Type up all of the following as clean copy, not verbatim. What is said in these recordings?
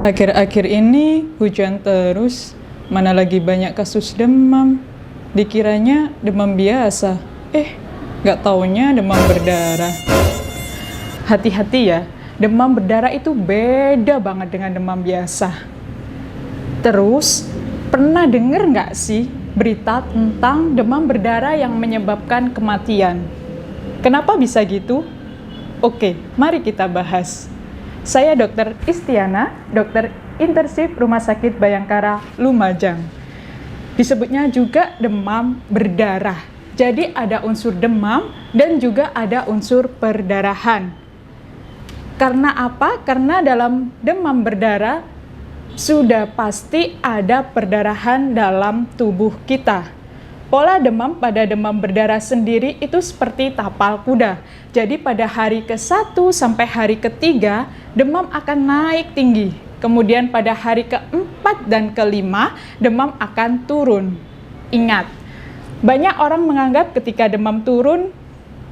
Akhir-akhir ini hujan terus, mana lagi banyak kasus demam. Dikiranya demam biasa, nggak taunya demam berdarah. Hati-hati ya, demam berdarah itu beda banget dengan demam biasa. Terus, pernah denger nggak sih berita tentang demam berdarah yang menyebabkan kematian? Kenapa bisa gitu? Oke, mari kita bahas. Saya Dr. Istiana, dokter intensif Rumah Sakit Bayangkara, Lumajang. Disebutnya juga demam berdarah. Jadi ada unsur demam dan juga ada unsur perdarahan. Karena apa? Karena dalam demam berdarah sudah pasti ada perdarahan dalam tubuh kita. Pola demam pada demam berdarah sendiri itu seperti tapal kuda. Jadi pada hari ke-1 sampai hari ke-3, demam akan naik tinggi. Kemudian pada hari ke-4 dan ke-5, demam akan turun. Ingat, banyak orang menganggap ketika demam turun,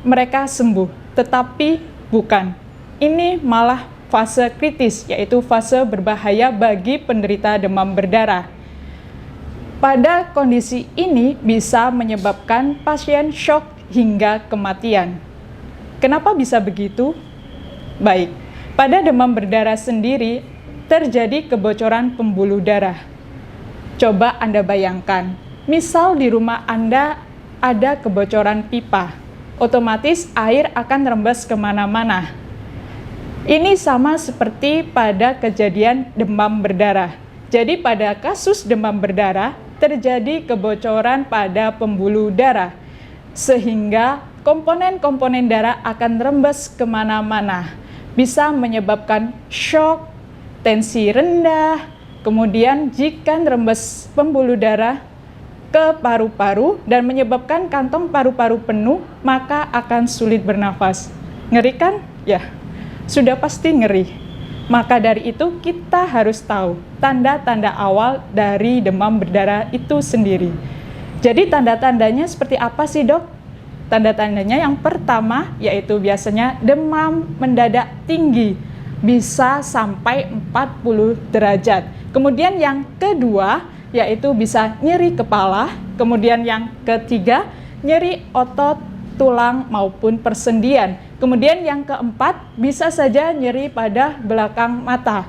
mereka sembuh. Tetapi bukan. Ini malah fase kritis, yaitu fase berbahaya bagi penderita demam berdarah. Pada kondisi ini bisa menyebabkan pasien shock hingga kematian. Kenapa bisa begitu? Baik, pada demam berdarah sendiri terjadi kebocoran pembuluh darah. Coba Anda bayangkan, misal di rumah Anda ada kebocoran pipa, otomatis air akan rembes kemana-mana. Ini sama seperti pada kejadian demam berdarah. Jadi pada kasus demam berdarah, terjadi kebocoran pada pembuluh darah, sehingga komponen-komponen darah akan rembes kemana-mana, bisa menyebabkan shock, tensi rendah, kemudian jika rembes pembuluh darah ke paru-paru dan menyebabkan kantong paru-paru penuh, maka akan sulit bernafas. Ngeri kan? Ya, sudah pasti ngeri. Maka dari itu kita harus tahu tanda-tanda awal dari demam berdarah itu sendiri. Jadi tanda-tandanya seperti apa sih, Dok? Tanda-tandanya yang pertama yaitu biasanya demam mendadak tinggi, bisa sampai 40 derajat. Kemudian yang kedua yaitu bisa nyeri kepala. Kemudian yang ketiga nyeri otot, tulang maupun persendian. Kemudian yang keempat, bisa saja nyeri pada belakang mata.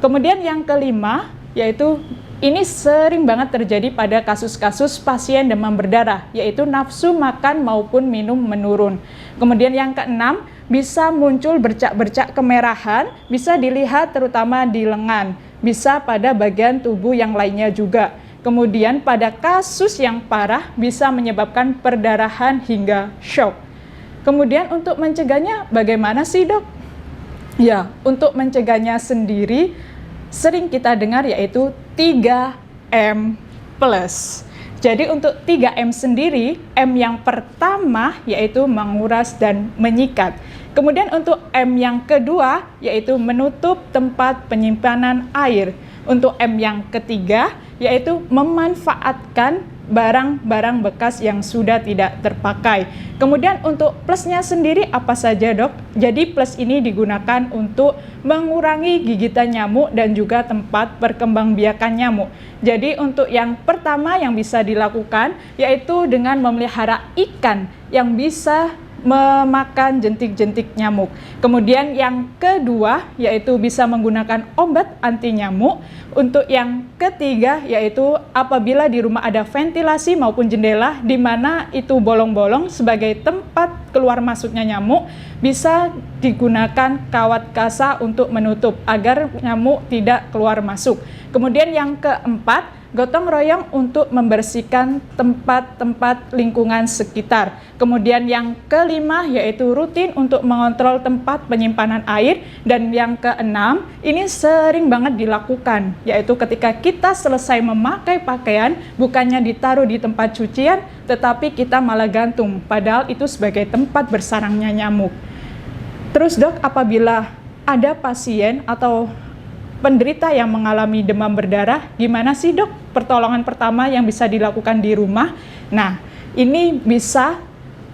Kemudian yang kelima, yaitu ini sering banget terjadi pada kasus-kasus pasien demam berdarah, yaitu nafsu makan maupun minum menurun. Kemudian yang keenam, bisa muncul bercak-bercak kemerahan, bisa dilihat terutama di lengan, bisa pada bagian tubuh yang lainnya juga. Kemudian pada kasus yang parah, bisa menyebabkan perdarahan hingga shock. Kemudian untuk mencegahnya bagaimana sih, Dok? Ya, untuk mencegahnya sendiri sering kita dengar yaitu 3M+. Jadi untuk 3M sendiri, M yang pertama yaitu menguras dan menyikat. Kemudian untuk M yang kedua yaitu menutup tempat penyimpanan air. Untuk M yang ketiga yaitu memanfaatkan barang-barang bekas yang sudah tidak terpakai. Kemudian untuk plusnya sendiri apa saja, Dok? Jadi plus ini digunakan untuk mengurangi gigitan nyamuk dan juga tempat perkembangbiakan nyamuk. Jadi untuk yang pertama yang bisa dilakukan yaitu dengan memelihara ikan yang bisa memakan jentik-jentik nyamuk. Kemudian yang kedua yaitu bisa menggunakan obat anti nyamuk. Untuk yang ketiga yaitu apabila di rumah ada ventilasi maupun jendela di mana itu bolong-bolong sebagai tempat keluar masuknya nyamuk, bisa digunakan kawat kasa untuk menutup agar nyamuk tidak keluar masuk. Kemudian yang keempat, gotong royong untuk membersihkan tempat-tempat lingkungan sekitar. Kemudian yang kelima yaitu rutin untuk mengontrol tempat penyimpanan air. Dan yang keenam, ini sering banget dilakukan, yaitu ketika kita selesai memakai pakaian, bukannya ditaruh di tempat cucian, tetapi kita malah gantung, padahal itu sebagai tempat bersarangnya nyamuk. Terus, Dok, apabila ada pasien atau penderita yang mengalami demam berdarah, gimana sih, Dok, pertolongan pertama yang bisa dilakukan di rumah? Nah, ini bisa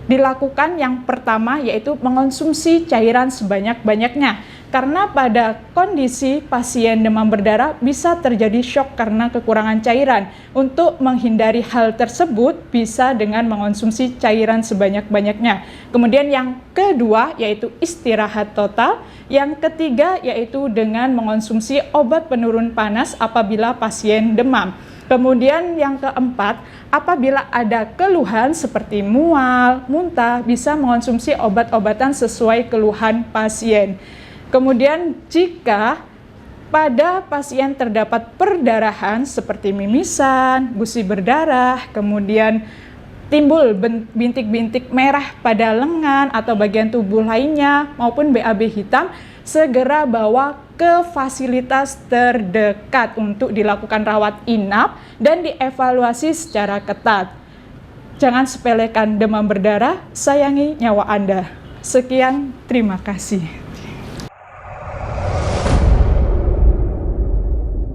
dilakukan yang pertama yaitu mengonsumsi cairan sebanyak-banyaknya. Karena pada kondisi pasien demam berdarah bisa terjadi shock karena kekurangan cairan. Untuk menghindari hal tersebut bisa dengan mengonsumsi cairan sebanyak-banyaknya. Kemudian yang kedua yaitu istirahat total. Yang ketiga yaitu dengan mengonsumsi obat penurun panas apabila pasien demam. Kemudian yang keempat, apabila ada keluhan seperti mual, muntah, bisa mengonsumsi obat-obatan sesuai keluhan pasien. Kemudian jika pada pasien terdapat perdarahan seperti mimisan, gusi berdarah, kemudian timbul bintik-bintik merah pada lengan atau bagian tubuh lainnya maupun BAB hitam, segera bawa ke fasilitas terdekat untuk dilakukan rawat inap dan dievaluasi secara ketat. Jangan sepelekan demam berdarah, sayangi nyawa Anda. Sekian, terima kasih.